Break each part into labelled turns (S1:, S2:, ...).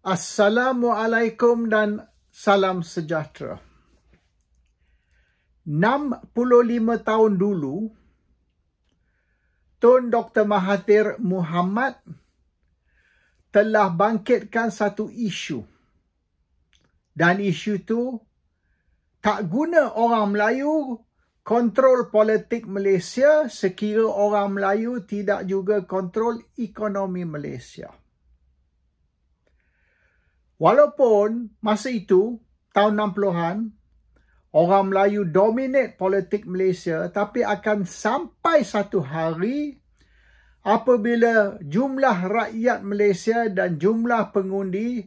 S1: Assalamualaikum dan salam sejahtera. 65 tahun dulu, Tun Dr. Mahathir Mohamad telah bangkitkan satu isu. Dan isu itu tak guna orang Melayu kontrol politik Malaysia sekira orang Melayu tidak juga kontrol ekonomi Malaysia. Walaupun masa itu, tahun 60-an, orang Melayu dominate politik Malaysia, tapi akan sampai satu hari apabila jumlah rakyat Malaysia dan jumlah pengundi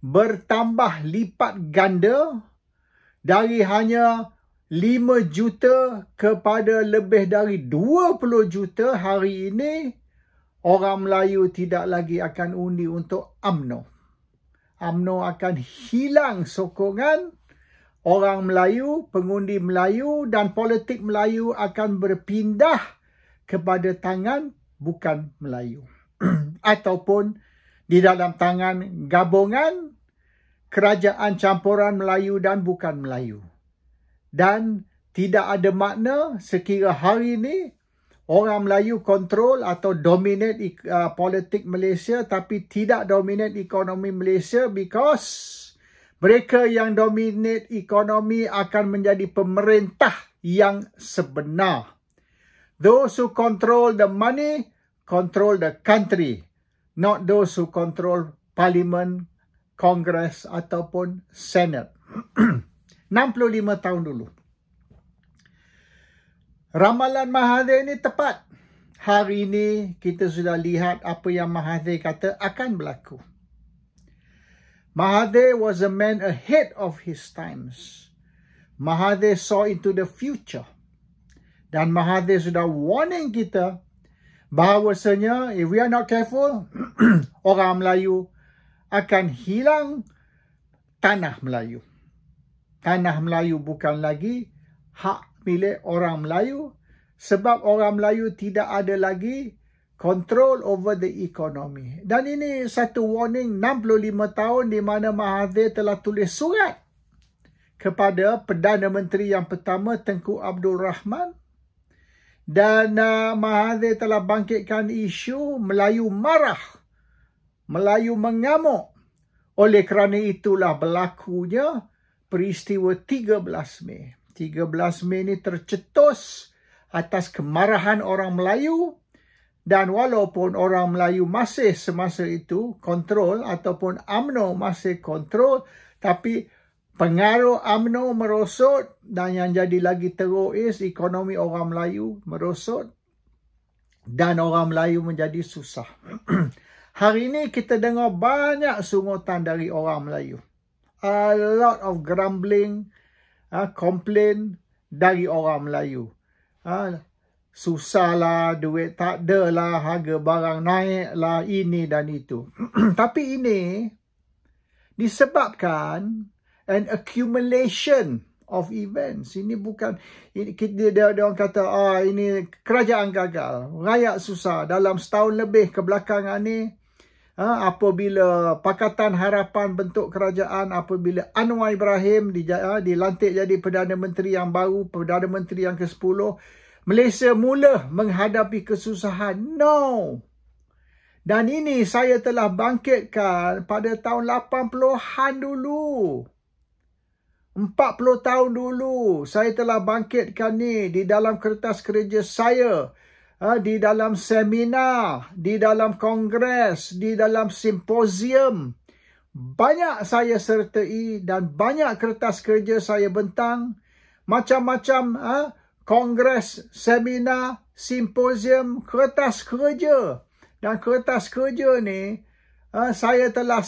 S1: bertambah lipat ganda dari hanya 5 juta kepada lebih dari 20 juta hari ini, orang Melayu tidak lagi akan undi untuk UMNO. UMNO akan hilang sokongan orang Melayu, pengundi Melayu dan politik Melayu akan berpindah kepada tangan bukan Melayu. Ataupun di dalam tangan gabungan kerajaan campuran Melayu dan bukan Melayu. Dan tidak ada makna sekira hari ini orang Melayu kontrol atau dominate politik Malaysia tapi tidak dominate ekonomi Malaysia because mereka yang dominate ekonomi akan menjadi pemerintah yang sebenar. Those who control the money, control the country. Not those who control parliament, Congress ataupun Senate. 65 tahun dulu. Ramalan Mahathir ini tepat. Hari ini kita sudah lihat apa yang Mahathir kata akan berlaku. Mahathir was a man ahead of his times. Mahathir saw into the future. Dan Mahathir sudah warning kita bahawasanya if we are not careful, orang Melayu akan hilang tanah Melayu. Tanah Melayu bukan lagi hak milik orang Melayu sebab orang Melayu tidak ada lagi control over the economy. Dan ini satu warning 65 tahun di mana Mahathir telah tulis surat kepada Perdana Menteri yang pertama Tengku Abdul Rahman dan Mahathir telah bangkitkan isu Melayu marah, Melayu mengamuk. Oleh kerana itulah berlakunya peristiwa 13 Mei. 13 Mei ini tercetus atas kemarahan orang Melayu dan walaupun orang Melayu masih semasa itu kontrol ataupun UMNO masih kontrol tapi pengaruh UMNO merosot dan yang jadi lagi teruk is ekonomi orang Melayu merosot dan orang Melayu menjadi susah. Hari ini kita dengar banyak sungutan dari orang Melayu. A lot of grumbling, komplain dari orang Melayu. Susahlah, duit tak ada lah, harga barang naik lah, ini dan itu. Tapi ini disebabkan an accumulation of events. Ini bukan, dia orang kata, ini kerajaan gagal, rakyat susah. Dalam setahun lebih kebelakangan ni, apabila Pakatan Harapan bentuk kerajaan, apabila Anwar Ibrahim dilantik jadi Perdana Menteri yang baru, Perdana Menteri yang ke-10, Malaysia mula menghadapi kesusahan. No. Dan ini saya telah bangkitkan pada tahun 80-an dulu. 40 tahun dulu saya telah bangkitkan ni di dalam kertas kerja saya. Di dalam seminar, di dalam kongres, di dalam simposium. Banyak saya sertai dan banyak kertas kerja saya bentang. Macam-macam kongres, seminar, simposium, kertas kerja. Dan kertas kerja ni saya telah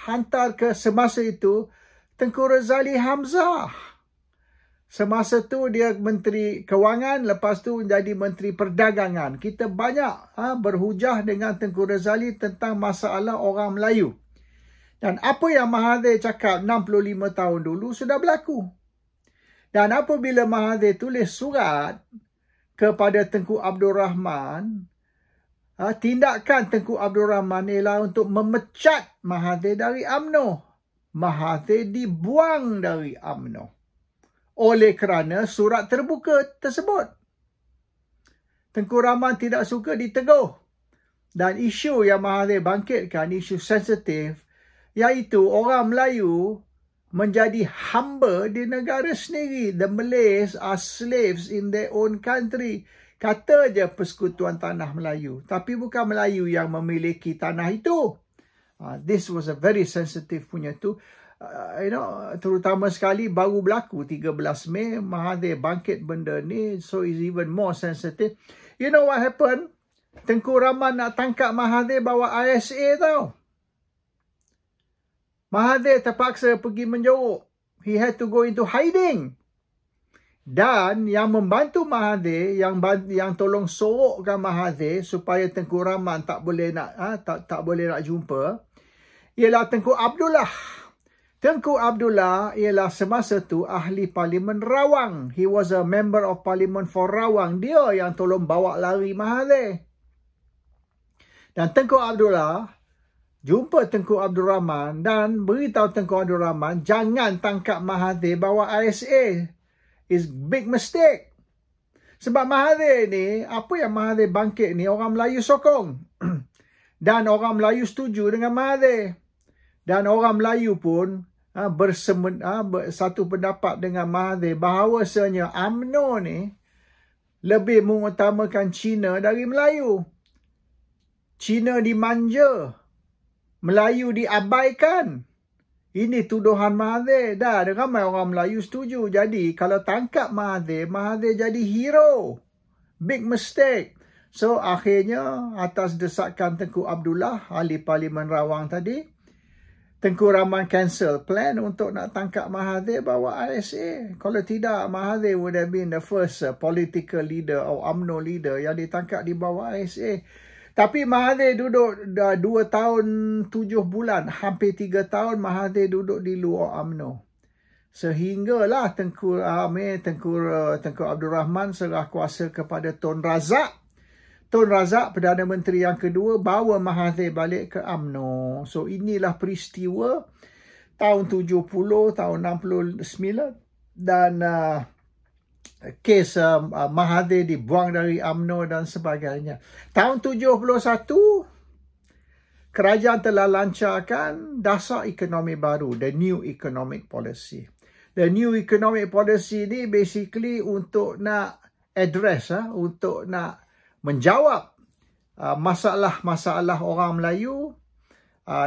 S1: hantar ke semasa itu Tengku Razali Hamzah. Semasa tu dia Menteri Kewangan, lepas tu menjadi Menteri Perdagangan. Kita banyak berhujah dengan Tengku Razali tentang masalah orang Melayu. Dan apa yang Mahathir cakap 65 tahun dulu sudah berlaku. Dan apabila Mahathir tulis surat kepada Tengku Abdul Rahman, tindakan Tengku Abdul Rahman ialah untuk memecat Mahathir dari UMNO. Mahathir dibuang dari UMNO oleh kerana surat terbuka tersebut. Tengku Rahman tidak suka ditegur. Dan isu yang Mahathir bangkitkan, isu sensitif, iaitu orang Melayu menjadi hamba di negara sendiri. The Malays are slaves in their own country. Kata je Persekutuan Tanah Melayu. Tapi bukan Melayu yang memiliki tanah itu. This was a very sensitive punya tu. Terutama sekali baru berlaku 13 Mei. Mahathir bangkit benda ni. So it's even more sensitive. You know what happened? Tengku Rahman nak tangkap Mahathir bawa ISA tau. Mahathir terpaksa pergi menjorok. He had to go into hiding. Dan yang membantu Mahathir, yang tolong sorokkan Mahathir supaya Tengku Rahman tak boleh nak jumpa, ialah Tengku Abdullah. Tengku Abdullah ialah semasa tu ahli Parlimen Rawang. He was a member of Parliament for Rawang. Dia yang tolong bawa lari Mahathir. Dan Tengku Abdullah jumpa Tengku Abdul Rahman dan beritahu Tengku Abdul Rahman jangan tangkap Mahathir bawa ISA. It's big mistake. Sebab Mahathir ni, apa yang Mahathir bangkit ni, orang Melayu sokong. Dan orang Melayu setuju dengan Mahathir. Dan orang Melayu pun satu pendapat dengan Mahathir bahawasanya UMNO ni lebih mengutamakan Cina dari Melayu. Cina dimanja. Melayu diabaikan. Ini tuduhan Mahathir. Dan ramai orang Melayu setuju. Jadi kalau tangkap Mahathir, Mahathir jadi hero. Big mistake. So akhirnya atas desakan Tengku Abdullah, ahli Parlimen Rawang tadi, Tengku Rahman cancel plan untuk nak tangkap Mahathir bawa ISA. Kalau tidak, Mahathir would have been the first political leader or UMNO leader yang ditangkap di bawah ISA. Tapi Mahathir duduk 2 tahun 7 bulan, hampir 3 tahun Mahathir duduk di luar UMNO. Sehinggalah Tengku Abdul Rahman serah kuasa kepada Tun Razak. Tun Razak, Perdana Menteri yang kedua, bawa Mahathir balik ke UMNO. So inilah peristiwa tahun 70, tahun 69 dan kes Mahathir dibuang dari UMNO dan sebagainya. Tahun 71, kerajaan telah lancarkan dasar ekonomi baru, the new economic policy. The new economic policy ni basically untuk nak address, untuk nak menjawab masalah-masalah orang Melayu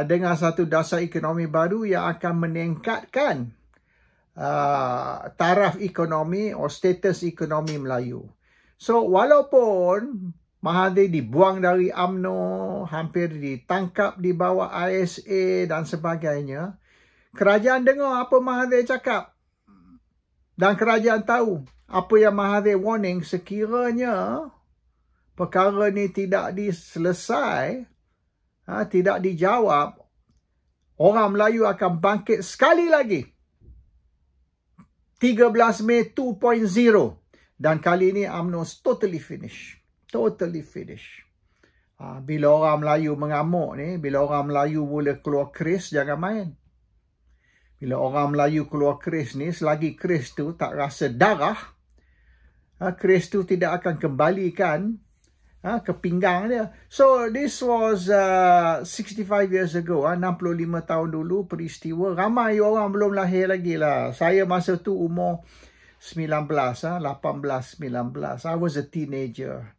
S1: dengan satu dasar ekonomi baru yang akan meningkatkan taraf ekonomi atau status ekonomi Melayu. So walaupun Mahathir dibuang dari UMNO, hampir ditangkap di bawah ISA dan sebagainya, kerajaan dengar apa Mahathir cakap. Dan kerajaan tahu apa yang Mahathir warning, sekiranya perkara ni tidak diselesai, tidak dijawab, orang Melayu akan bangkit sekali lagi. 13 Mei 2.0. Dan kali ini UMNO totally finish. Totally finish. Bila orang Melayu mengamuk ni, bila orang Melayu mula keluar keris, jangan main. Bila orang Melayu keluar keris ni, selagi keris tu tak rasa darah, keris tu tidak akan kembalikan ke pinggang dia. So this was 65 years ago, 65 tahun dulu peristiwa. Ramai orang belum lahir lagi lah. Saya masa tu umur 19, 18, 19. I was a teenager.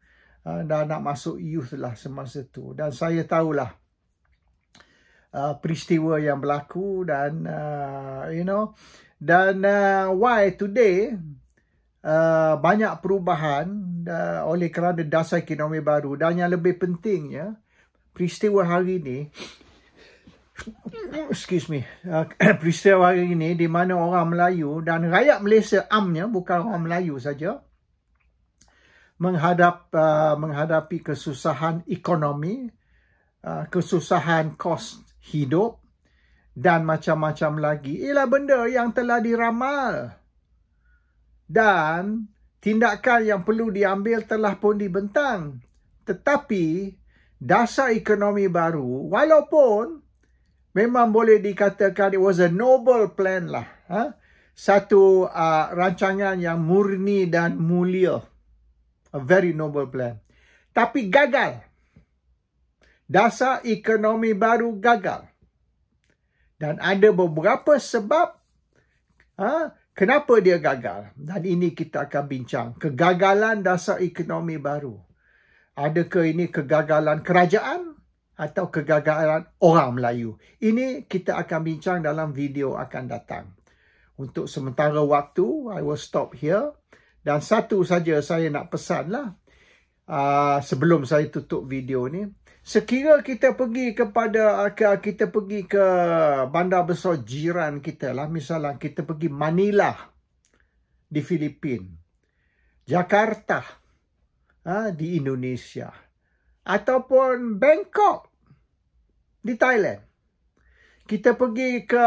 S1: Dah nak masuk youth lah semasa tu. Dan saya tahulah peristiwa yang berlaku dan why today banyak perubahan oleh kerana dasar ekonomi baru. Dan yang lebih pentingnya, peristiwa hari ini, peristiwa hari ini di mana orang Melayu dan rakyat Malaysia amnya, bukan orang Melayu saja, menghadapi kesusahan ekonomi, kesusahan kos hidup dan macam-macam lagi, ialah benda yang telah diramal. Dan tindakan yang perlu diambil telah pun dibentang. Tetapi dasar ekonomi baru, walaupun memang boleh dikatakan it was a noble plan lah. Satu rancangan yang murni dan mulia. A very noble plan. Tapi gagal. Dasar ekonomi baru gagal. Dan ada beberapa sebab kenapa dia gagal. Dan ini kita akan bincang. Kegagalan dasar ekonomi baru. Adakah ini kegagalan kerajaan atau kegagalan orang Melayu? Ini kita akan bincang dalam video akan datang. Untuk sementara waktu, I will stop here. Dan satu saja saya nak pesanlah sebelum saya tutup video ni. Sekira kita pergi kita pergi ke bandar besar jiran kita lah. Misalnya kita pergi Manila di Filipina, Jakarta di Indonesia, ataupun Bangkok di Thailand. Kita pergi ke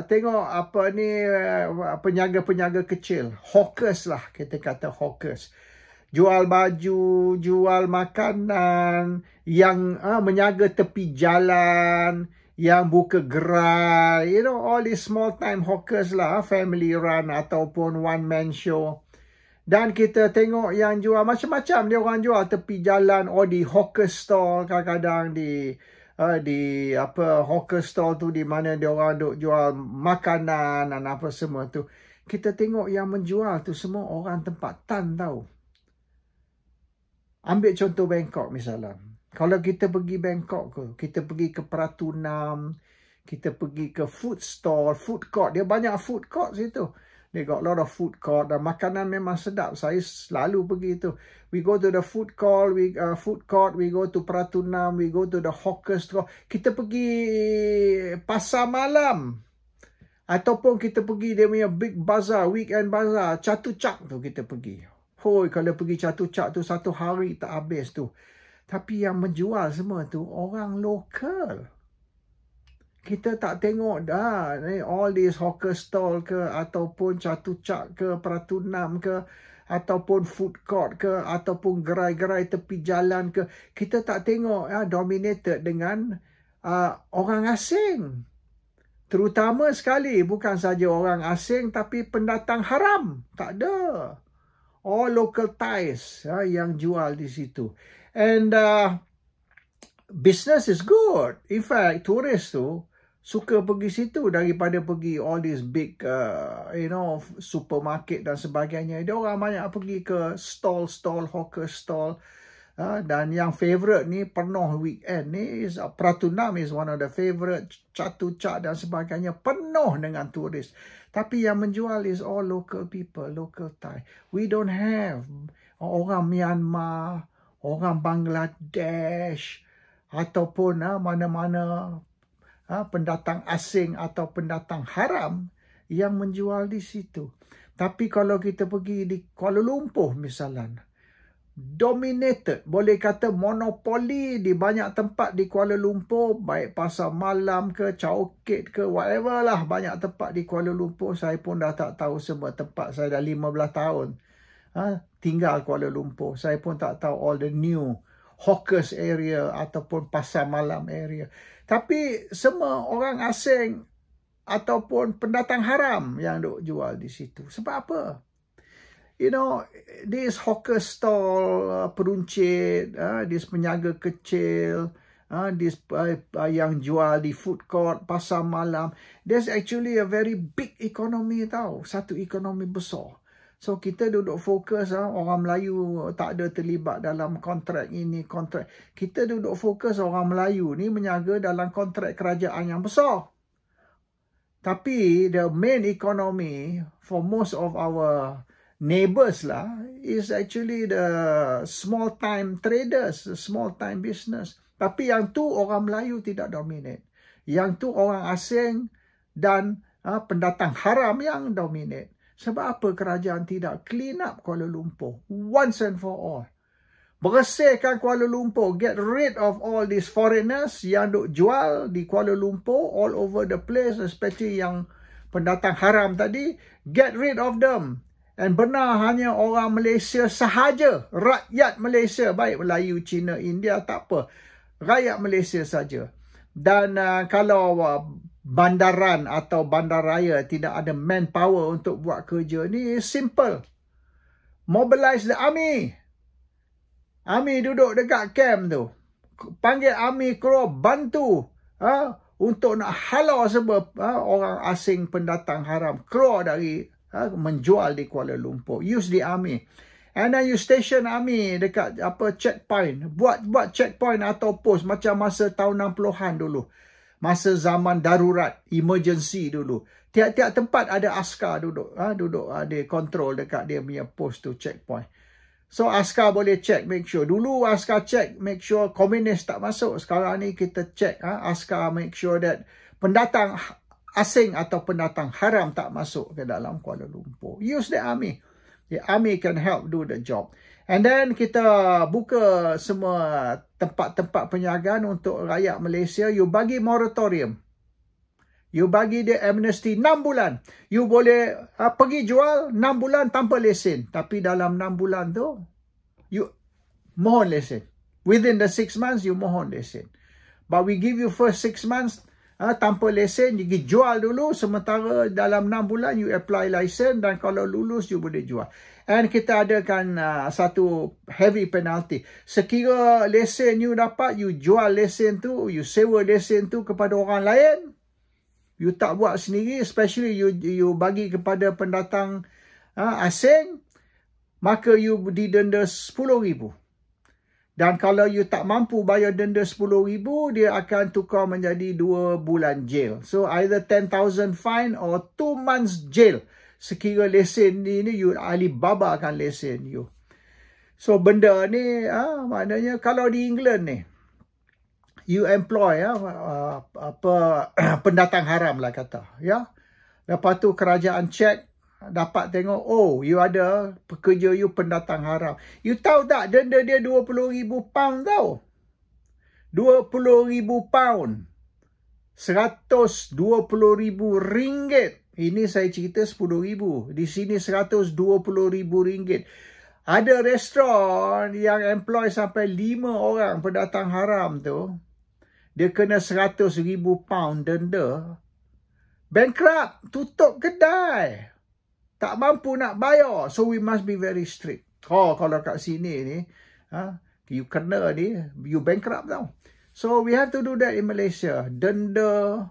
S1: tengok penyaga-penyaga kecil, hawkers lah, kita kata hawkers. Jual baju, jual makanan, yang menyaga tepi jalan, yang buka gerai, all these small time hawkers lah, family run ataupun one man show. Dan kita tengok yang jual macam-macam dia orang jual tepi jalan, di hawker stall, kadang-kadang di hawker stall tu di mana dia orang duk jual makanan dan apa semua tu. Kita tengok yang menjual tu semua orang tempatan tau. Ambil contoh Bangkok misalnya. Kalau kita pergi Bangkok kita pergi ke Pratunam, kita pergi ke food stall, food court. Dia banyak food court situ. They got a lot of food court dan makanan memang sedap. Saya selalu pergi tu. We go to the food court, we go to Pratunam, we go to the hawker store. Kita pergi pasar malam. Ataupun kita pergi dia punya big bazaar, weekend bazaar, Chatuchak tu kita pergi. Hoi, kalau pergi Chatuchak tu satu hari tak habis tu. Tapi yang menjual semua tu orang lokal. Kita tak tengok dah all these hawker stall ke ataupun Chatuchak ke Pratunam ke ataupun food court ke ataupun gerai-gerai tepi jalan ke. Kita tak tengok dominated dengan orang asing. Terutama sekali bukan saja orang asing tapi pendatang haram. Tak ada. All local ties yang jual di situ. And business is good. In fact, turis tu suka pergi situ daripada pergi all these big, supermarket dan sebagainya. Dia orang banyak pergi ke stall, hawker stall. Dan yang favorite ni, penuh weekend ni, Pratunam is one of the favorite, Chatuchak dan sebagainya, penuh dengan turis. Tapi yang menjual is all local people, local Thai. We don't have orang Myanmar, orang Bangladesh, ataupun mana-mana pendatang asing atau pendatang haram yang menjual di situ. Tapi kalau kita pergi di Kuala Lumpur misalnya, dominated, boleh kata monopoli di banyak tempat di Kuala Lumpur, baik pasar malam ke, Chowkit ke, whatever lah, banyak tempat di Kuala Lumpur. Saya pun dah tak tahu semua tempat. Saya dah 15 tahun tinggal Kuala Lumpur. Saya pun tak tahu all the new hawkers area ataupun pasar malam area. Tapi semua orang asing ataupun pendatang haram yang duk jual di situ. Sebab apa? This hawker stall, peruncit, this penyaga kecil, this yang jual di food court, pasar malam. There's actually a very big economy tau. Satu ekonomi besar. So kita duduk fokus, orang Melayu tak ada terlibat dalam kontrak ini, kontrak. Kita duduk fokus orang Melayu ni menyaga dalam kontrak kerajaan yang besar. Tapi the main economy for most of our neighbors lah is actually the small time traders, small time business. Tapi yang tu orang Melayu tidak dominate. Yang tu orang asing dan pendatang haram yang dominate. Sebab apa kerajaan tidak clean up Kuala Lumpur once and for all? Bersihkan Kuala Lumpur, get rid of all these foreigners yang duk jual di Kuala Lumpur all over the place, especially yang pendatang haram tadi. Get rid of them And benar hanya orang Malaysia sahaja, rakyat Malaysia, baik Melayu, Cina, India, tak apa. Rakyat Malaysia saja. Dan kalau bandaran atau bandaraya tidak ada manpower untuk buat kerja ni, simple. Mobilize the army. Army duduk dekat camp tu. Panggil army keluar bantu untuk nak halau sebab orang asing pendatang haram keluar dari menjual di Kuala Lumpur. Use the army. And then you station army dekat checkpoint. Buat checkpoint atau post macam masa tahun 60-an dulu. Masa zaman darurat, emergency dulu. Tiap-tiap tempat ada askar duduk. Duduk ada kontrol dekat dia punya post tu, checkpoint. So askar boleh check, make sure. Dulu askar check, make sure komunis tak masuk. Sekarang ni kita check, askar make sure that pendatang asing atau pendatang haram tak masuk ke dalam Kuala Lumpur. Use the army. The army can help do the job. And then kita buka semua tempat-tempat penjagaan untuk rakyat Malaysia. You bagi moratorium. You bagi dia amnesty 6 bulan. You boleh pergi jual 6 bulan tanpa lesen. Tapi dalam 6 bulan tu, you mohon lesen. Within the 6 months, you mohon lesen. But we give you first 6 months, tanpa lesen, you pergi jual dulu. Sementara dalam 6 bulan, you apply lesen. Dan kalau lulus, you boleh jual. And kita adakan satu heavy penalty. Sekira lesen you dapat, you jual lesen tu, you sewa lesen tu kepada orang lain. You tak buat sendiri, especially you bagi kepada pendatang asing, maka you didenda RM10,000. Dan kalau you tak mampu bayar denda RM10,000, dia akan tukar menjadi 2 bulan jail. So either 10,000 fine or 2 months jail. Sekira lesen ni you Alibaba akan lesen you. So benda ni maknanya kalau di England ni, you employ pendatang haram lah kata, ya. Lepas tu kerajaan check, dapat tengok, oh, you ada pekerja you pendatang haram. You tahu tak denda dia £20,000 tau. £20,000. RM120,000. Ini saya cerita RM10,000. Di sini RM120,000. Ada restoran yang employ sampai 5 orang pendatang haram tu. Dia kena £100,000 denda. Bankrupt. Tutup kedai. Tak mampu nak bayar. So we must be very strict. Kalau kat sini ni, you kena ni, you bankrupt tau. So we have to do that in Malaysia. Denda,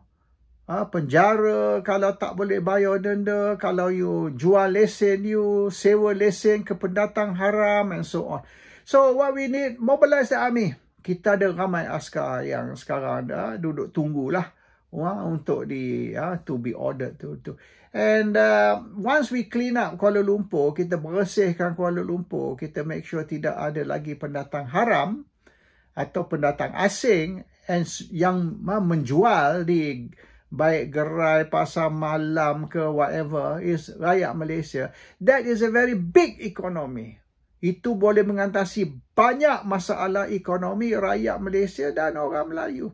S1: penjara kalau tak boleh bayar denda, kalau you jual lesen you, sewa lesen ke pendatang haram and so on. So what we need, mobilize the army. Kita ada ramai askar yang sekarang duduk tunggulah untuk to be ordered to. And once we clean up Kuala Lumpur, kita bersihkan Kuala Lumpur, kita make sure tidak ada lagi pendatang haram atau pendatang asing yang menjual di baik gerai, pasar malam ke whatever, is rakyat Malaysia. That is a very big economy. Itu boleh mengatasi banyak masalah ekonomi rakyat Malaysia dan orang Melayu.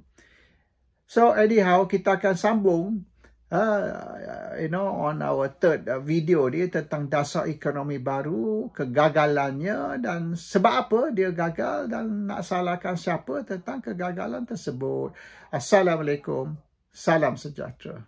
S1: So anyhow, kita akan sambung on our third video dia tentang dasar ekonomi baru, kegagalannya dan sebab apa dia gagal dan nak salahkan siapa tentang kegagalan tersebut. Assalamualaikum. Salam sejahtera.